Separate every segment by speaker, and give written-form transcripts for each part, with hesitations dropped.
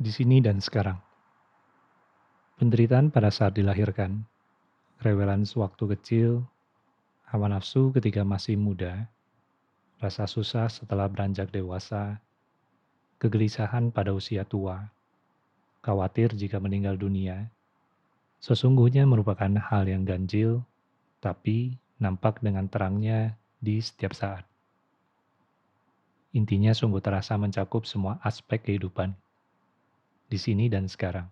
Speaker 1: Di sini dan sekarang. Penderitaan pada saat dilahirkan, kerewelan sewaktu kecil, hawa nafsu ketika masih muda, rasa susah setelah beranjak dewasa, kegelisahan pada usia tua, khawatir jika meninggal dunia, sesungguhnya merupakan hal yang ganjil, tapi nampak dengan terangnya di setiap saat. Intinya sungguh terasa mencakup semua aspek kehidupan, di sini dan sekarang,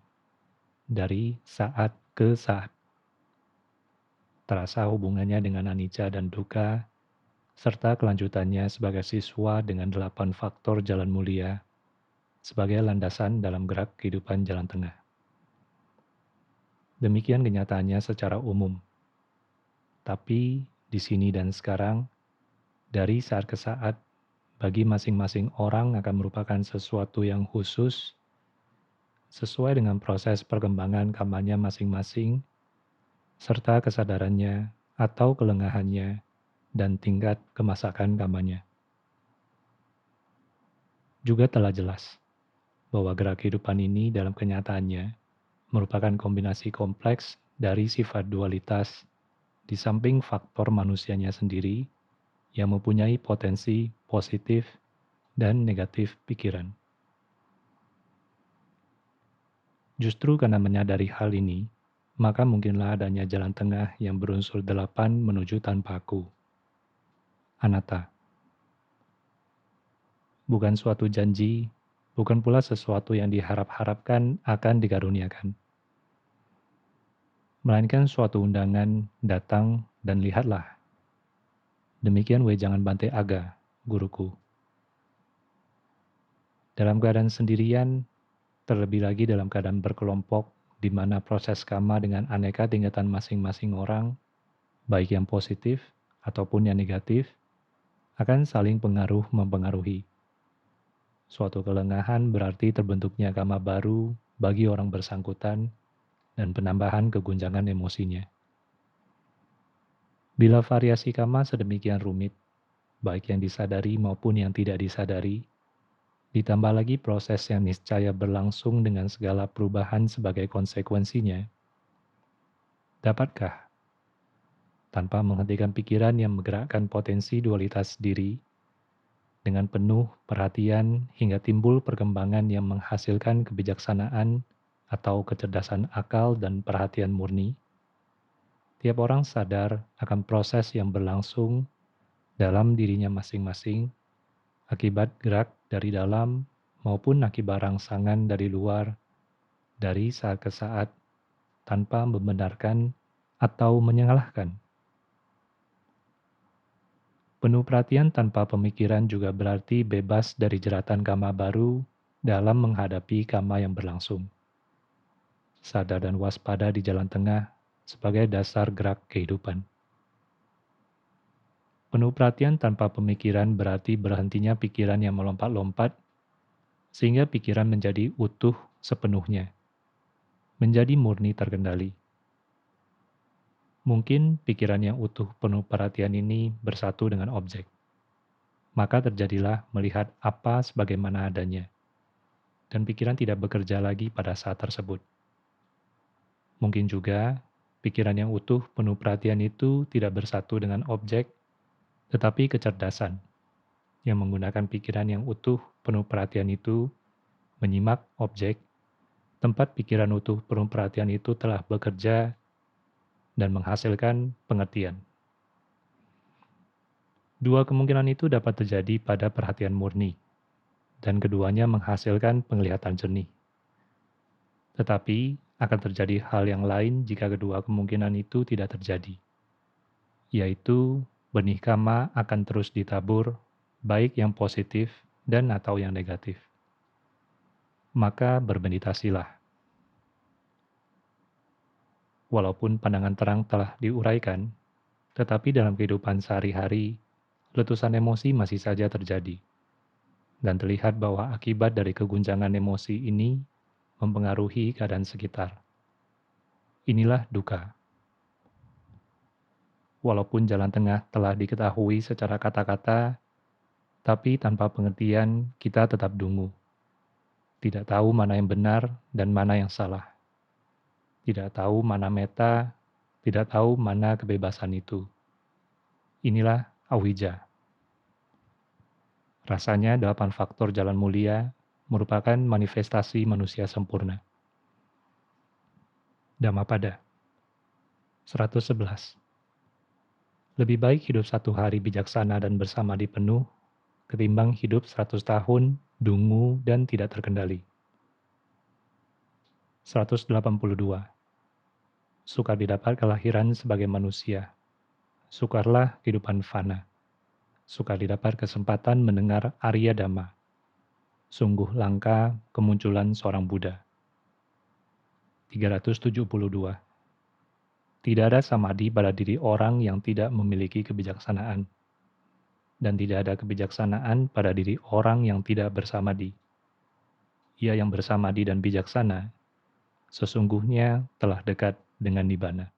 Speaker 1: dari saat ke saat. Terasa hubungannya dengan anicca dan dukkha, serta kelanjutannya sebagai siswa dengan 8 faktor jalan mulia sebagai landasan dalam gerak kehidupan jalan tengah. Demikian kenyataannya secara umum. Tapi di sini dan sekarang, dari saat ke saat, bagi masing-masing orang akan merupakan sesuatu yang khusus sesuai dengan proses perkembangan kamanya masing-masing, serta kesadarannya atau kelengahannya dan tingkat kemasakan kamanya. Juga telah jelas bahwa gerak kehidupan ini dalam kenyataannya merupakan kombinasi kompleks dari sifat dualitas di samping faktor manusianya sendiri yang mempunyai potensi positif dan negatif pikiran. Justru karena menyadari hal ini, maka mungkinlah adanya jalan tengah yang berunsur 8 menuju tanpa aku. Anatta. Bukan suatu janji, bukan pula sesuatu yang diharap-harapkan akan dikaruniakan. Melainkan suatu undangan, datang dan lihatlah. Demikian Jangan Bante Aga, guruku. Dalam keadaan sendirian, terlebih lagi dalam keadaan berkelompok, di mana proses kama dengan aneka tingkatan masing-masing orang, baik yang positif ataupun yang negatif, akan saling mempengaruhi. Suatu kelengahan berarti terbentuknya kama baru bagi orang bersangkutan dan penambahan keguncangan emosinya. Bila variasi kama sedemikian rumit, baik yang disadari maupun yang tidak disadari, ditambah lagi proses yang niscaya berlangsung dengan segala perubahan sebagai konsekuensinya, dapatkah, tanpa menghentikan pikiran yang menggerakkan potensi dualitas diri, dengan penuh perhatian hingga timbul perkembangan yang menghasilkan kebijaksanaan atau kecerdasan akal dan perhatian murni, tiap orang sadar akan proses yang berlangsung dalam dirinya masing-masing akibat gerak dari dalam maupun akibat rangsangan dari luar, dari saat ke saat, tanpa membenarkan atau menyalahkan. Penuh perhatian tanpa pemikiran juga berarti bebas dari jeratan kama baru dalam menghadapi kama yang berlangsung. Sadar dan waspada di jalan tengah sebagai dasar gerak kehidupan. Penuh perhatian tanpa pemikiran berarti berhentinya pikiran yang melompat-lompat, sehingga pikiran menjadi utuh sepenuhnya, menjadi murni terkendali. Mungkin pikiran yang utuh penuh perhatian ini bersatu dengan objek. Maka terjadilah melihat apa sebagaimana adanya, dan pikiran tidak bekerja lagi pada saat tersebut. Mungkin juga pikiran yang utuh penuh perhatian itu tidak bersatu dengan objek, tetapi kecerdasan yang menggunakan pikiran yang utuh penuh perhatian itu menyimak objek, tempat pikiran utuh penuh perhatian itu telah bekerja dan menghasilkan pengertian. Dua kemungkinan itu dapat terjadi pada perhatian murni, dan keduanya menghasilkan penglihatan jernih. Tetapi akan terjadi hal yang lain jika kedua kemungkinan itu tidak terjadi, yaitu benih kama akan terus ditabur, baik yang positif dan atau yang negatif. Maka bermeditasilah. Walaupun pandangan terang telah diuraikan, tetapi dalam kehidupan sehari-hari, letusan emosi masih saja terjadi. Dan terlihat bahwa akibat dari keguncangan emosi ini mempengaruhi keadaan sekitar. Inilah dukkha. Walaupun jalan tengah telah diketahui secara kata-kata, tapi tanpa pengertian kita tetap dungu. Tidak tahu mana yang benar dan mana yang salah. Tidak tahu mana meta, tidak tahu mana kebebasan itu. Inilah Awija. Rasanya 8 faktor jalan mulia merupakan manifestasi manusia sempurna. Dhammapada 111. Lebih baik hidup 1 hari bijaksana dan bersamadhi penuh ketimbang hidup 100 tahun dungu dan tidak terkendali. 182. Sukar didapat kelahiran sebagai manusia. Sukarlah kehidupan fana. Sukar didapat kesempatan mendengar Arya Dhamma. Sungguh langka kemunculan seorang Buddha. 372. Tidak ada samadhi pada diri orang yang tidak memiliki kebijaksanaan. Dan tidak ada kebijaksanaan pada diri orang yang tidak bersamadhi. Ia yang bersamadhi dan bijaksana, sesungguhnya telah dekat dengan nibbana.